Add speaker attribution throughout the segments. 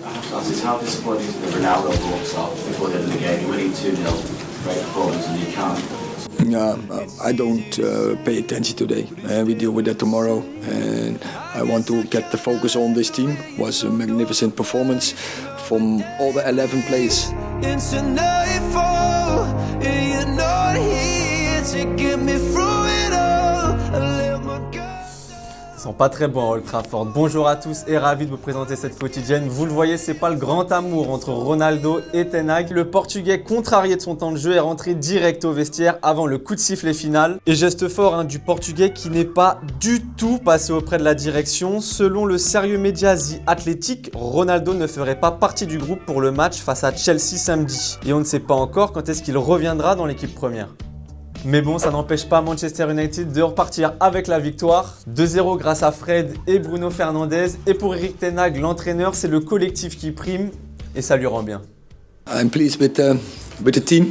Speaker 1: Francis, how disappointing is the Ronaldo walks off before the end of the game? You're winning 2-0, great performance, and you can't.
Speaker 2: Yeah, I don't pay attention today. We deal with that tomorrow, and I want to get the focus on this team. It was a magnificent performance from all the 11 players.
Speaker 3: Into nightfall, and you're not here to get me through it all. I let my guard.
Speaker 4: Ils sont pas très bons à Old Trafford. Bonjour à tous et ravi de vous présenter cette quotidienne. Vous le voyez, c'est pas le grand amour entre Ronaldo et Ten Hag. Le Portugais, contrarié de son temps de jeu, est rentré direct au vestiaire avant le coup de sifflet final. Et geste fort du Portugais qui n'est pas du tout passé auprès de la direction. Selon le sérieux média The Athletic, Ronaldo ne ferait pas partie du groupe pour le match face à Chelsea samedi. Et on ne sait pas encore quand est-ce qu'il reviendra dans l'équipe première. Mais bon, ça n'empêche pas Manchester United de repartir avec la victoire. 2-0 grâce à Fred et Bruno Fernandes. Et pour Erik ten Hag, l'entraîneur, c'est le collectif qui prime et ça lui rend bien.
Speaker 2: I'm pleased with the team.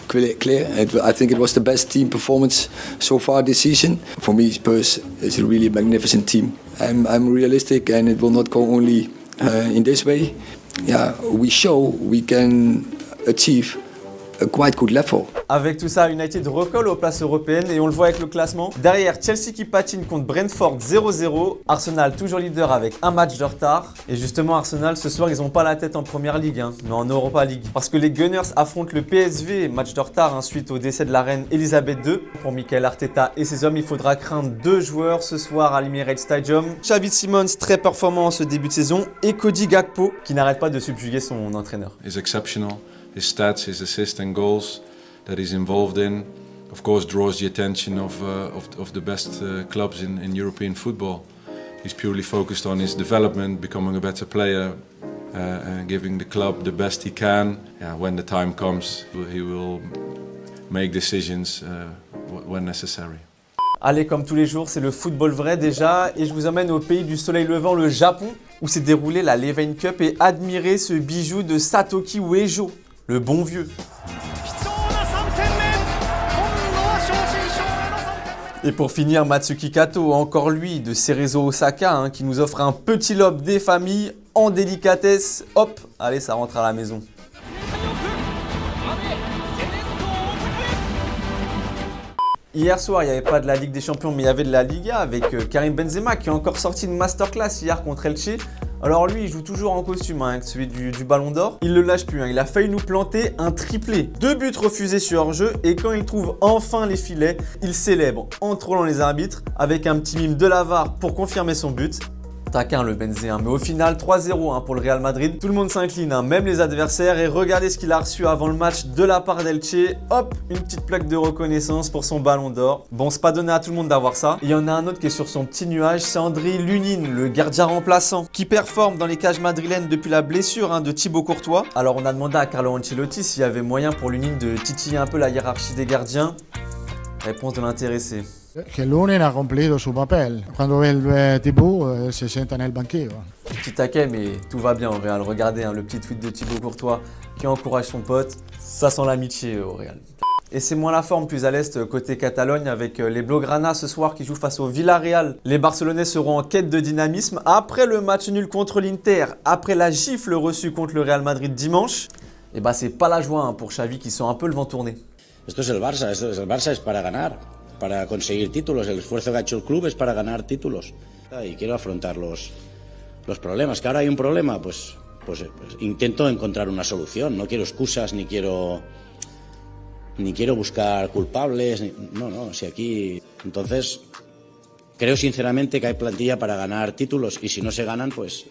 Speaker 2: Clear. I think it was the best team performance so far this season. For me, it's a really magnificent team. I'm realistic, and it will not go only in this way. Yeah, we show we can achieve a quite good level.
Speaker 4: Avec tout ça, United recolle aux places européennes et on le voit avec le classement. Derrière, Chelsea qui patine contre Brentford 0-0. Arsenal toujours leader avec un match de retard. Et justement, Arsenal, ce soir, ils n'ont pas la tête en Première Ligue, mais en Europa League. Parce que les Gunners affrontent le PSV, match de retard suite au décès de la reine Elisabeth II. Pour Mikel Arteta et ses hommes, il faudra craindre 2 joueurs ce soir à l'Emirates Stadium. Xavi Simons, très performant en ce début de saison. Et Cody Gakpo, qui n'arrête pas de subjuguer son entraîneur.
Speaker 5: Is exceptional. His stats, his assists and goals that he's involved in, of course, draws the attention of the best clubs in European football. He's purely focused on his development, becoming a better player, giving the club the best he can. Yeah, when the time comes, he will make decisions when necessary.
Speaker 4: Allez, comme tous les jours, c'est le football vrai déjà et je vous emmène au pays du soleil levant, le Japon, où s'est déroulée la Levain Cup et admirez ce bijou de Satoki Uejo, le bon vieux. Et pour finir, Matsuki Kato, encore lui, de Cerezo Osaka, qui nous offre un petit lobe des familles en délicatesse. Hop, allez, ça rentre à la maison. Hier soir, il n'y avait pas de la Ligue des Champions, mais il y avait de la Liga avec Karim Benzema qui a encore sorti une masterclass hier contre Elche. Alors lui, il joue toujours en costume, celui du Ballon d'Or. Il ne le lâche plus, il a failli nous planter un triplé. 2 buts refusés sur hors-jeu et quand il trouve enfin les filets, il célèbre en trollant les arbitres avec un petit mime de la VAR pour confirmer son but. Taquin le Benzé, mais au final 3-0 pour le Real Madrid. Tout le monde s'incline, même les adversaires. Et regardez ce qu'il a reçu avant le match de la part d'Elche. Hop, une petite plaque de reconnaissance pour son Ballon d'Or. Bon, c'est pas donné à tout le monde d'avoir ça. Il y en a un autre qui est sur son petit nuage, c'est André Lunin, le gardien remplaçant, qui performe dans les cages madrilènes depuis la blessure de Thibaut Courtois. Alors on a demandé à Carlo Ancelotti s'il y avait moyen pour Lunin de titiller un peu la hiérarchie des gardiens. Réponse de l'intéressé.
Speaker 6: Que Lunin a cumplido su papel. Cuando ve el Thibaut, se sienta nel banquillo.
Speaker 4: Petit taquet, mais tout va bien au Real. Regardez le petit tweet de Thibaut Courtois qui encourage son pote. Ça sent l'amitié au Real. Et c'est moins la forme, plus à l'est, côté Catalogne, avec les Blaugrana ce soir qui jouent face au Villarreal. Les Barcelonais seront en quête de dynamisme. Après le match nul contre l'Inter, après la gifle reçue contre le Real Madrid dimanche, et c'est pas la joie pour Xavi qui sent un peu le vent tourner.
Speaker 7: Esto es el Barça es para ganar. Para conseguir títulos, el esfuerzo que ha hecho el club es para ganar títulos y quiero afrontar los problemas. Que ahora hay un problema, pues intento encontrar una solución. No quiero excusas ni quiero buscar culpables. No, si aquí entonces creo sinceramente que hay plantilla para ganar títulos y si no se ganan, pues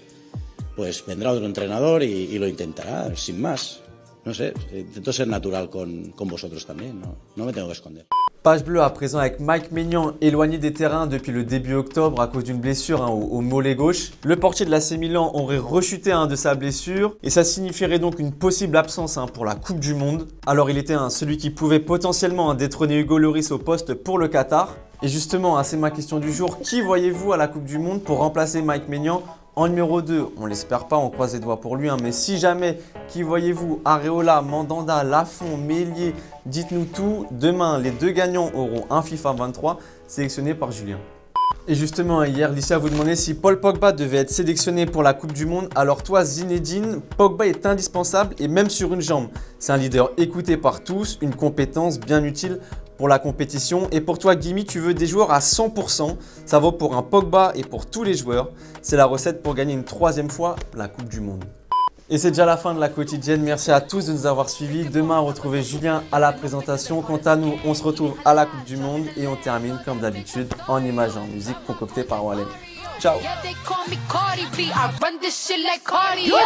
Speaker 7: vendrá otro entrenador y lo intentará sin más. No sé, intento ser natural con vosotros también, no me tengo que esconder.
Speaker 4: Page bleue à présent avec Mike Maignan éloigné des terrains depuis le début octobre à cause d'une blessure au mollet gauche. Le portier de l'AC Milan aurait rechuté de sa blessure et ça signifierait donc une possible absence pour la Coupe du Monde. Alors il était celui qui pouvait potentiellement détrôner Hugo Lloris au poste pour le Qatar. Et justement, c'est ma question du jour. Qui voyez-vous à la Coupe du Monde pour remplacer Mike Maignan en numéro 2? On l'espère pas, on croise les doigts pour lui. Mais si jamais, qui voyez-vous? Areola, Mandanda, Lafont, Meslier, dites-nous tout. Demain, les 2 gagnants auront un FIFA 23 sélectionné par Julien. Et justement, hier, Licia vous demandait si Paul Pogba devait être sélectionné pour la Coupe du Monde. Alors toi, Zinedine, Pogba est indispensable et même sur une jambe. C'est un leader écouté par tous, une compétence bien utile pour la compétition. Et pour toi, Gimme, tu veux des joueurs à 100%. Ça vaut pour un Pogba et pour tous les joueurs. C'est la recette pour gagner une 3e fois la Coupe du Monde. Et c'est déjà la fin de la quotidienne. Merci à tous de nous avoir suivis. Demain, retrouvez Julien à la présentation. Quant à nous, on se retrouve à la Coupe du Monde et on termine comme d'habitude en images et en musique concoctées par Wallen. Ciao.
Speaker 8: Yeah, they call me Cardi B. I run this shit like cardio.